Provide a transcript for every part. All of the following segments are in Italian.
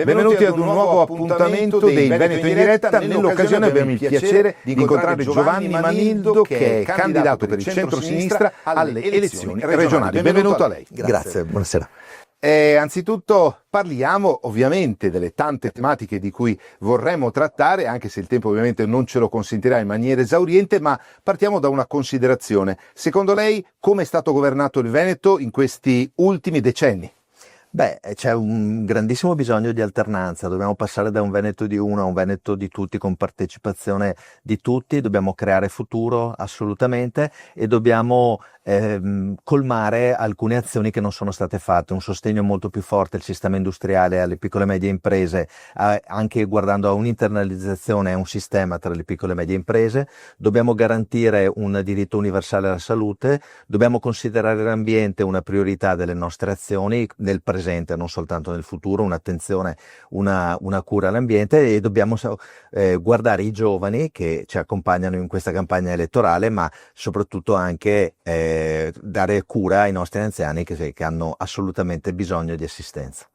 Benvenuti ad un nuovo appuntamento dei Veneto in diretta. Nell'occasione abbiamo il piacere di incontrare Giovanni Manildo, che è candidato per il centro-sinistra alle elezioni regionali. Benvenuto a lei. Grazie, buonasera. Anzitutto parliamo ovviamente delle tante tematiche di cui vorremmo trattare, anche se il tempo ovviamente non ce lo consentirà in maniera esauriente, ma partiamo da una considerazione. Secondo lei come è stato governato il Veneto in questi ultimi decenni? Beh, c'è un grandissimo bisogno di alternanza, dobbiamo passare da un Veneto di uno a un Veneto di tutti, con partecipazione di tutti, dobbiamo creare futuro assolutamente e dobbiamo colmare alcune azioni che non sono state fatte, un sostegno molto più forte al sistema industriale, alle piccole e medie imprese, anche guardando a un'internalizzazione e un sistema tra le piccole e medie imprese, dobbiamo garantire un diritto universale alla salute, dobbiamo considerare l'ambiente una priorità delle nostre azioni nel presente, non soltanto nel futuro, un'attenzione, una cura all'ambiente e dobbiamo guardare i giovani che ci accompagnano in questa campagna elettorale, ma soprattutto anche dare cura ai nostri anziani che hanno assolutamente bisogno di assistenza.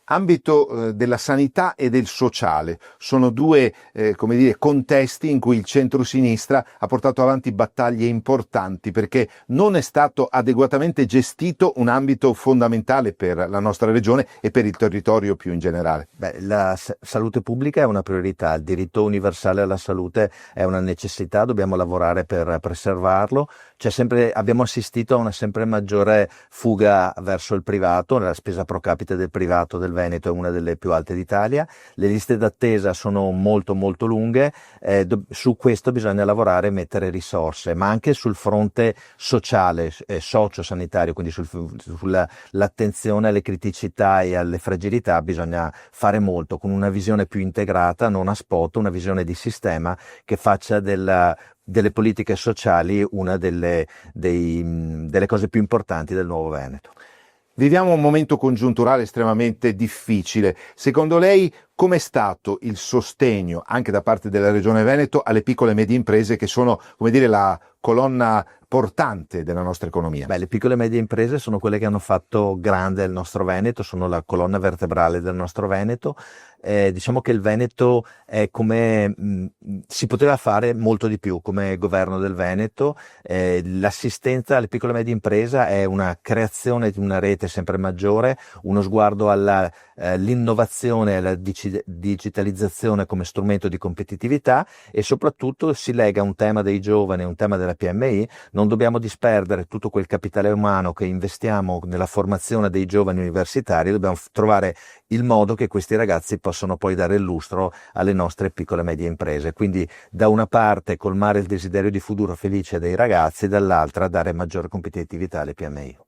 Ambito della sanità e del sociale sono due contesti in cui il centro-sinistra ha portato avanti battaglie importanti perché non è stato adeguatamente gestito un ambito fondamentale per la nostra regione e per il territorio più in generale. Beh, la salute pubblica è una priorità, il diritto universale alla salute è una necessità, dobbiamo lavorare per preservarlo. Abbiamo assistito a una sempre maggiore fuga verso il privato, la spesa pro capite del privato del Veneto è una delle più alte d'Italia, le liste d'attesa sono molto molto lunghe, su questo bisogna lavorare e mettere risorse, ma anche sul fronte sociale, socio-sanitario, quindi sull'attenzione alle criticità e alle fragilità bisogna fare molto, con una visione più integrata, non a spot, una visione di sistema che faccia delle politiche sociali una delle cose più importanti del nuovo Veneto. Viviamo un momento congiunturale estremamente difficile. Secondo lei com'è stato il sostegno anche da parte della Regione Veneto alle piccole e medie imprese che sono, la colonna portante della nostra economia? Beh, le piccole e medie imprese sono quelle che hanno fatto grande il nostro Veneto, sono la colonna vertebrale del nostro Veneto. Diciamo che il Veneto è si poteva fare molto di più come governo del Veneto. L'assistenza alle piccole e medie imprese è una creazione di una rete sempre maggiore, uno sguardo all'innovazione e alla digitalizzazione come strumento di competitività e soprattutto si lega a un tema dei giovani, un tema della PMI. Non dobbiamo disperdere tutto quel capitale umano che investiamo nella formazione dei giovani universitari, dobbiamo trovare il modo che questi ragazzi possono poi dare il lustro alle nostre piccole e medie imprese. Quindi da una parte colmare il desiderio di futuro felice dei ragazzi, dall'altra dare maggiore competitività alle PMI.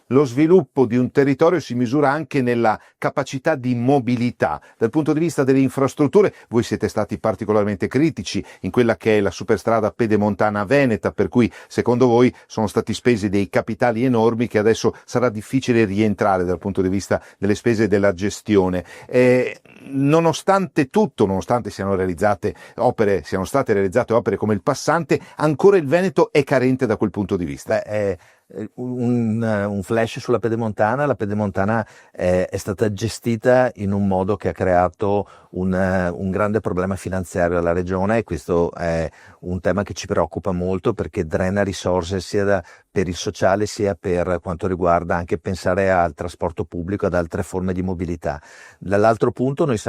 Lo sviluppo di un territorio si misura anche nella capacità di mobilità. Dal punto di vista delle infrastrutture, voi siete stati particolarmente critici in quella che è la superstrada pedemontana veneta, per cui secondo voi sono stati spesi dei capitali enormi che adesso sarà difficile rientrare dal punto di vista delle spese della gestione. Nonostante tutto, nonostante siano state realizzate opere come il Passante, ancora il Veneto è carente da quel punto di vista. Un flash sulla pedemontana. La pedemontana è stata gestita in un modo che ha creato un grande problema finanziario alla regione e questo è un tema che ci preoccupa molto perché drena risorse sia per il sociale sia per quanto riguarda anche pensare al trasporto pubblico, ad altre forme di mobilità. Dall'altro punto noi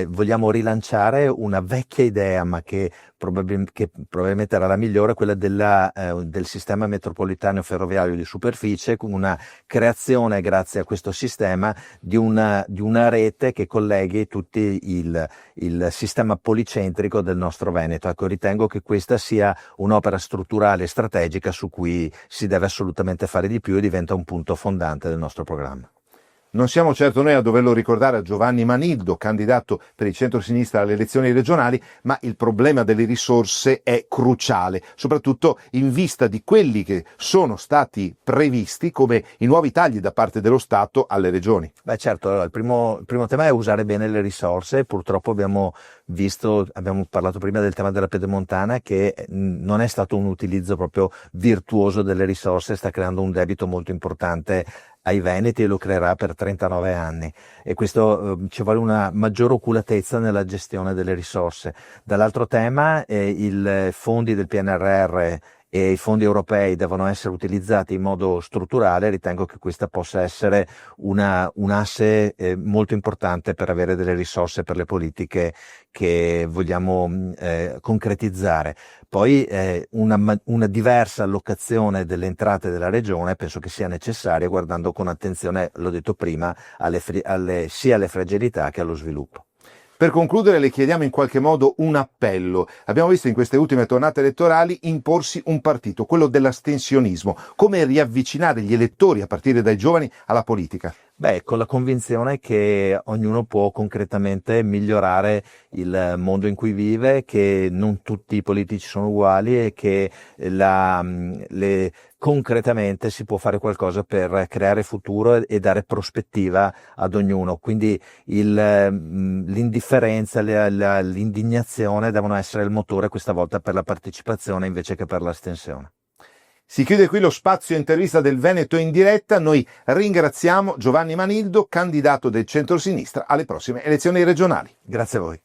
vogliamo rilanciare una vecchia idea ma che probabilmente era la migliore, quella del sistema metropolitano ferroviario di superficie, con una creazione grazie a questo sistema di una rete che colleghi tutti il sistema policentrico del nostro Veneto. Ecco, ritengo che questa sia un'opera strutturale e strategica su cui si deve assolutamente fare di più e diventa un punto fondante del nostro programma. Non siamo certo noi a doverlo ricordare a Giovanni Manildo, candidato per il centro-sinistra alle elezioni regionali, ma il problema delle risorse è cruciale, soprattutto in vista di quelli che sono stati previsti come i nuovi tagli da parte dello Stato alle regioni. Beh certo, allora, il primo tema è usare bene le risorse. Purtroppo abbiamo parlato prima del tema della pedemontana, che non è stato un utilizzo proprio virtuoso delle risorse, sta creando un debito molto importante ai veneti e lo creerà per 39 anni, e questo ci vuole una maggiore oculatezza nella gestione delle risorse. Dall'altro tema, i fondi del PNRR e i fondi europei devono essere utilizzati in modo strutturale. Ritengo che questa possa essere un asse molto importante per avere delle risorse per le politiche che vogliamo concretizzare. Poi una diversa allocazione delle entrate della regione penso che sia necessaria, guardando con attenzione, l'ho detto prima, sia alle fragilità che allo sviluppo. Per concludere le chiediamo in qualche modo un appello. Abbiamo visto in queste ultime tornate elettorali imporsi un partito, quello dell'astensionismo. Come riavvicinare gli elettori, a partire dai giovani, alla politica? Beh, con la convinzione che ognuno può concretamente migliorare il mondo in cui vive, che non tutti i politici sono uguali e che concretamente si può fare qualcosa per creare futuro e dare prospettiva ad ognuno. Quindi l'indifferenza, l'indignazione devono essere il motore questa volta per la partecipazione invece che per l'astensione. Si chiude qui lo spazio intervista del Veneto in diretta. Noi ringraziamo Giovanni Manildo, candidato del centro-sinistra alle prossime elezioni regionali. Grazie a voi.